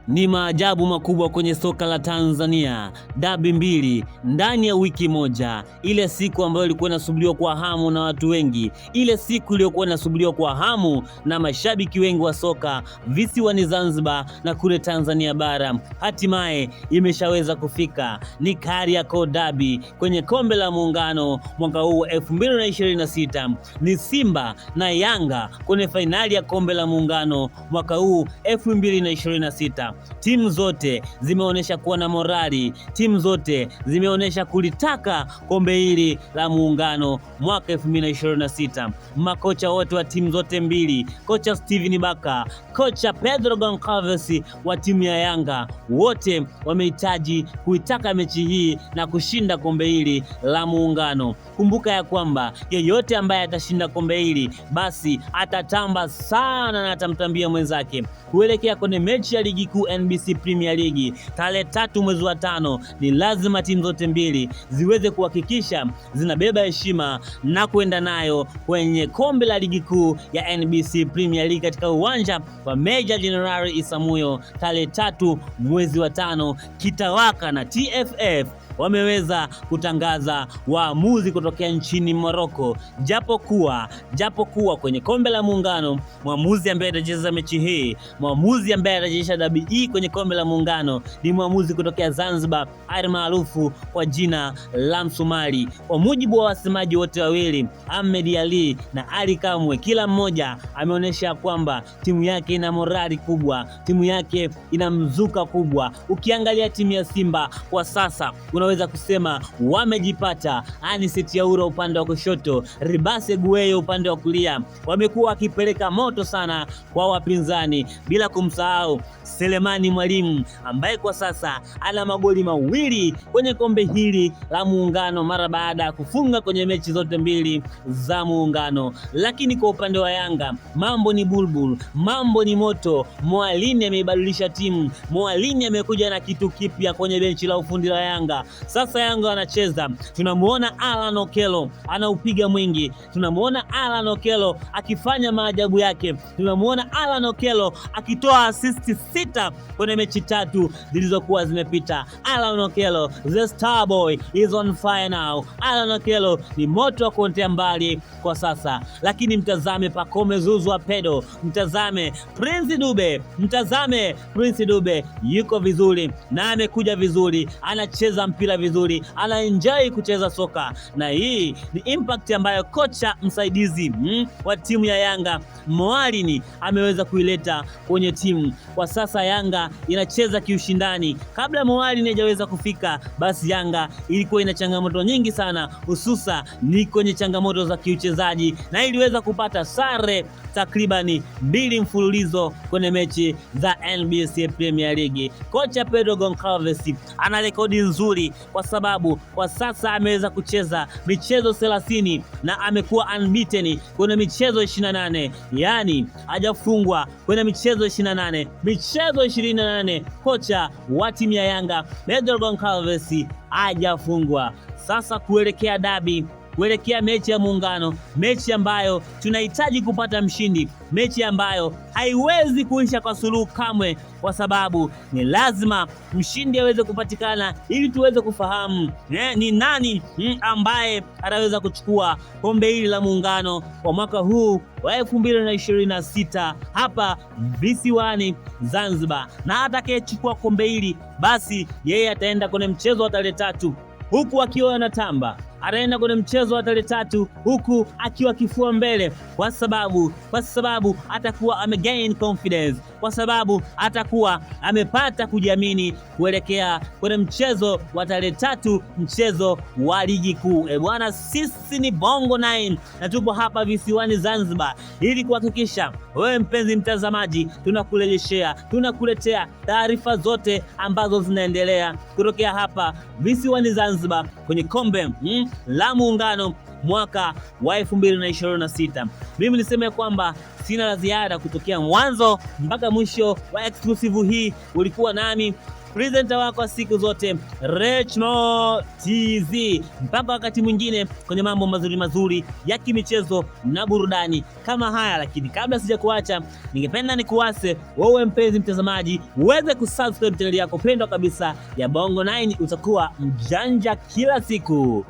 Ni maajabu makubwa kwenye soka la Tanzania. Dabi mbili ndani ya wiki moja. Ile siku ambayo ilikuwa inasubiriwa kwa hamu na watu wengi, ile siku iliyokuwa inasubiriwa kwa hamu na mashabiki wengi wa soka visiwani Zanzibar na kule Tanzania bara, hatimaye imeshaweza kufika. Ni Kariakoo Dabi kwenye kombe la Muungano mwaka huu 2026. Ni Simba na Yanga kwenye fainali ya kombe la Muungano mwaka huu 2026. Timu zote zimeonyesha kuwa na morali, timu zote zimeonyesha kulitaka kombe hili la Muungano mwaka 2026. Makocha wote wa timu zote mbili, kocha Steven Baka, kocha Pedro Goncalves wa timu ya Yanga, wote wamehitaji kuitaka mechi hii na kushinda kombe hili la Muungano. Kumbuka ya kwamba yeyote ambaye atashinda kombe hili basi atatamba sana na atamtambia mwenzake kuelekea kwenye mechi ya ligi kuu NBC Premier League tarehe 3 mwezi wa 5. Ni lazima timu zote mbili ziweze kuhakikisha zinabeba heshima na kwenda nayo kwenye kombe la ligi kuu ya NBC Premier League katika uwanja wa Meja Jenerali Isamuhyo tarehe 3 mwezi wa 5 kitawaka. Na TFF wameweza kutangaza waamuzi kutokea nchini Morocco, japokuwa kwenye kombe la Muungano mwamuzi ambaye atacheza mechi hii, mwamuzi ambaye atajesha dabi hii kwenye kombe la Muungano ni mwamuzi kutokea Zanzibar maarufu kwa jina la Msumali. Kwa mujibu wa wasemaji wote wawili, Ahmed Ali na Ali Kamwe, kila mmoja ameonyesha kwamba timu yake ina morali kubwa, timu yake ina mzuka kubwa. Ukiangalia timu ya Simba kwa sasa unaweza kusema wamejipata. Anicet Yaura upande wa kushoto, Ribase Gueye upande wa kulia, wamekuwa wakipeleka moto sana kwa wapinzani, bila kumsahau Selemani Mwalimu ambaye kwa sasa ana magoli mawili kwenye kombe hili la Muungano mara baada ya kufunga kwenye mechi zote mbili za Muungano. Lakini kwa upande wa Yanga mambo ni bulbul, mambo ni moto. Mwalimu ameibadilisha timu, Mwalimu amekuja na kitu kipya kwenye benchi la ufundi la Yanga. Sasa Yanga wanacheza, tunamuona Alan Okello anaupiga mwingi, tunamuona Alan Okello akifanya maajabu yake, tunamuona Alan Okello akitoa assist 6 kwenye mechi 3 zilizokuwa zimepita. Alan Okello, the star boy, is on fire now. Alan Okello ni moto wa kuontea mbali kwa sasa. Lakini mtazame Pacome Zouzoua Pedro, mtazame Prince Dube yuko vizuri na amekuja vizuri, anacheza mpira vizuri, ana enjoy kucheza soka. Na hii ni impact ambayo kocha msaidizi wa timu ya Yanga Mwalini ameweza kuileta kwenye timu. Kwa sasa Yanga inacheza kiushindani. Kabla Mwalini hajaweza kufika, basi Yanga ilikuwa ina changamoto nyingi sana, hususa ni kwenye changamoto za kiuchezaji, na iliweza kupata sare takribani 2 mfululizo kwenye mechi za NBC Premier League. Kocha Pedro Goncalves ana rekodi nzuri kwa sababu kwa sasa ameweza kucheza michezo 30 na amekuwa unbeaten kwenye michezo 28, yani hajafungwa kwenye michezo 28, michezo 28 kocha wa timu ya Yanga Pedro Goncalves hajafungwa. Sasa kuelekea dabi, kuelekea mechi ya Muungano, mechi ambayo tunahitaji kupata mshindi, mechi ambayo haiwezi kuisha kwa suluhu kamwe, kwa sababu ni lazima mshindi aweze kupatikana ili tuweze kufahamu ni nani ambaye ataweza kuchukua kombe hili la Muungano kwa mwaka huu wa 2026 hapa visiwani Zanzibar. Na atakayechukua kombe hili basi yeye ataenda kwenye mchezo wa tarehe 3 huku akiwa anatamba, ataenda kwenye mchezo wa tarehe 3 huku akiwa kifua mbele, kwa sababu atakuwa amegain confidence, kwa sababu atakuwa amepata kujiamini kuelekea kwenye mchezo wa tarehe 3, mchezo wa ligi kuu. Bwana, sisi ni Bongo 9 na tupo hapa visiwani Zanzibar ili kuhakikisha wewe mpenzi mtazamaji tunakuletea taarifa zote ambazo zinaendelea kutokea hapa visiwani Zanzibar kwenye kombe la Muungano mwaka wa 2026. Mimi niseme kwamba sina la ziada kutokea mwanzo mpaka mwisho wa exclusive hii. Ulikuwa nami presenter wako siku zote Rechmo TZ. Mpaka wakati mwingine kwenye mambo mazuri mazuri ya kimichezo na burudani kama haya. Lakini kabla sijakuacha, ningependa nikuase wewe mpenzi mtazamaji uweze kusubscribe channel yako pendwa kabisa ya Bongo 9, utakuwa mjanja kila siku.